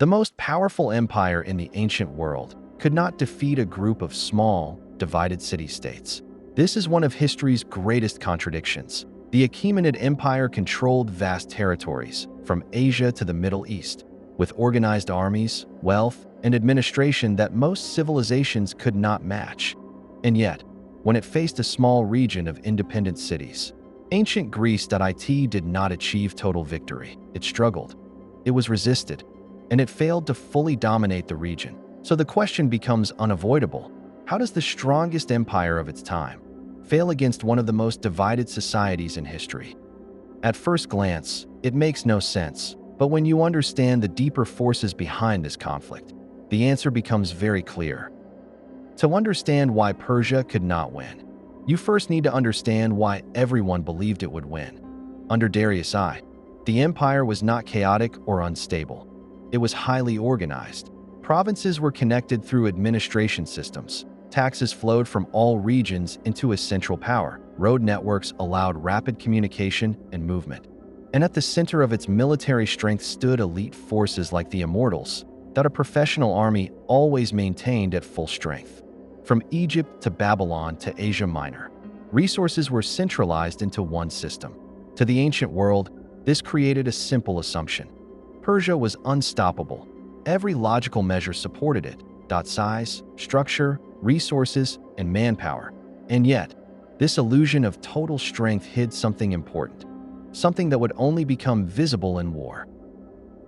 The most powerful empire in the ancient world could not defeat a group of small, divided city-states. This is one of history's greatest contradictions. The Achaemenid Empire controlled vast territories, from Asia to the Middle East, with organized armies, wealth, and administration that most civilizations could not match. And yet, when it faced a small region of independent cities, ancient Greece did not achieve total victory. It struggled, it was resisted, and it failed to fully dominate the region. So the question becomes unavoidable. How does the strongest empire of its time fail against one of the most divided societies in history? At first glance, it makes no sense, but when you understand the deeper forces behind this conflict, the answer becomes very clear. To understand why Persia could not win, you first need to understand why everyone believed it would win. Under Darius I, the empire was not chaotic or unstable. It was highly organized. Provinces were connected through administration systems. Taxes flowed from all regions into a central power. Road networks allowed rapid communication and movement. And at the center of its military strength stood elite forces like the Immortals, that a professional army always maintained at full strength. From Egypt to Babylon to Asia Minor, resources were centralized into one system. To the ancient world, this created a simple assumption. Persia was unstoppable. Every logical measure supported it: size, structure, resources, and manpower. And yet, this illusion of total strength hid something important, something that would only become visible in war.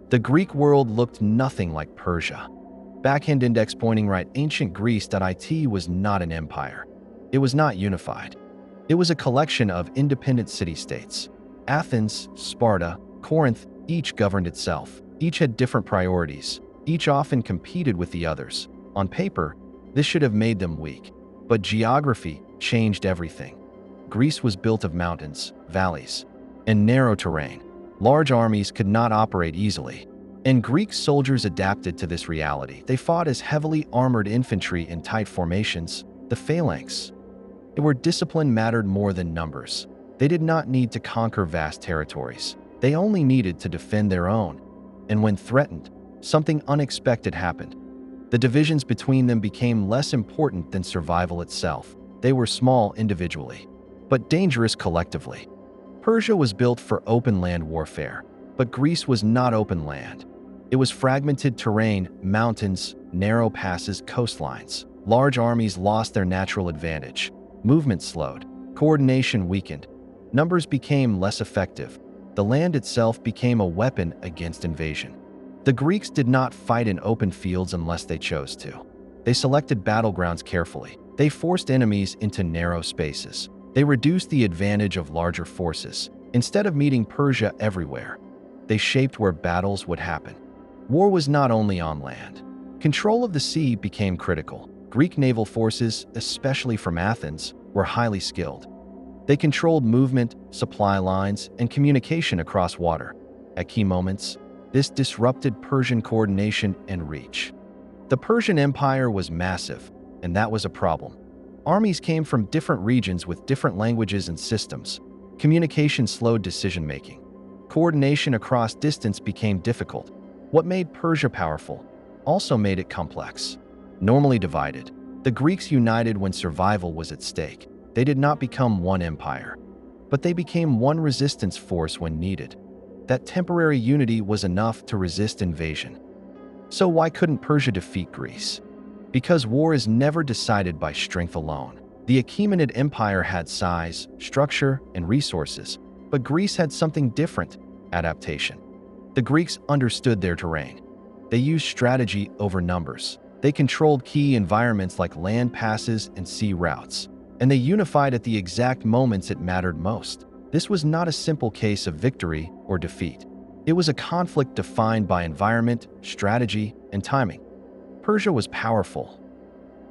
The Greek world looked nothing like Persia. Backhand index pointing right. Ancient Greece.it was not an empire. It was not unified. It was a collection of independent city-states. Athens, Sparta, Corinth, each governed itself. Each had different priorities. Each often competed with the others. On paper, this should have made them weak. But geography changed everything. Greece was built of mountains, valleys, and narrow terrain. Large armies could not operate easily, and Greek soldiers adapted to this reality. They fought as heavily armored infantry in tight formations, the phalanx. Where discipline mattered more than numbers. They did not need to conquer vast territories. They only needed to defend their own. And when threatened, something unexpected happened. The divisions between them became less important than survival itself. They were small individually, but dangerous collectively. Persia was built for open land warfare, but Greece was not open land. It was fragmented terrain, mountains, narrow passes, coastlines. Large armies lost their natural advantage. Movement slowed. Coordination weakened. Numbers became less effective. The land itself became a weapon against invasion. The Greeks did not fight in open fields unless they chose to. They selected battlegrounds carefully. They forced enemies into narrow spaces. They reduced the advantage of larger forces. Instead of meeting Persia everywhere, they shaped where battles would happen. War was not only on land. Control of the sea became critical. Greek naval forces, especially from Athens, were highly skilled. They controlled movement, supply lines, and communication across water. At key moments, this disrupted Persian coordination and reach. The Persian Empire was massive, and that was a problem. Armies came from different regions with different languages and systems. Communication slowed decision-making. Coordination across distance became difficult. What made Persia powerful also made it complex. Normally divided, the Greeks united when survival was at stake. They did not become one empire, but they became one resistance force when needed. That temporary unity was enough to resist invasion. So why couldn't Persia defeat Greece? Because war is never decided by strength alone. The Achaemenid Empire had size, structure, and resources, but Greece had something different: adaptation. The Greeks understood their terrain. They used strategy over numbers. They controlled key environments like land passes and sea routes, and they unified at the exact moments it mattered most. This was not a simple case of victory or defeat. It was a conflict defined by environment, strategy, and timing. Persia was powerful,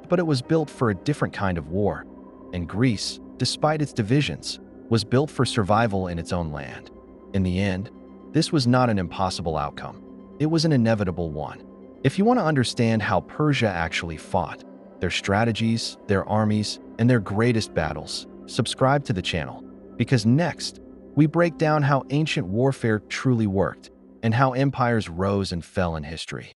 but it was built for a different kind of war. And Greece, despite its divisions, was built for survival in its own land. In the end, this was not an impossible outcome. It was an inevitable one. If you want to understand how Persia actually fought, their strategies, their armies, and their greatest battles, subscribe to the channel. Because next, we break down how ancient warfare truly worked and how empires rose and fell in history.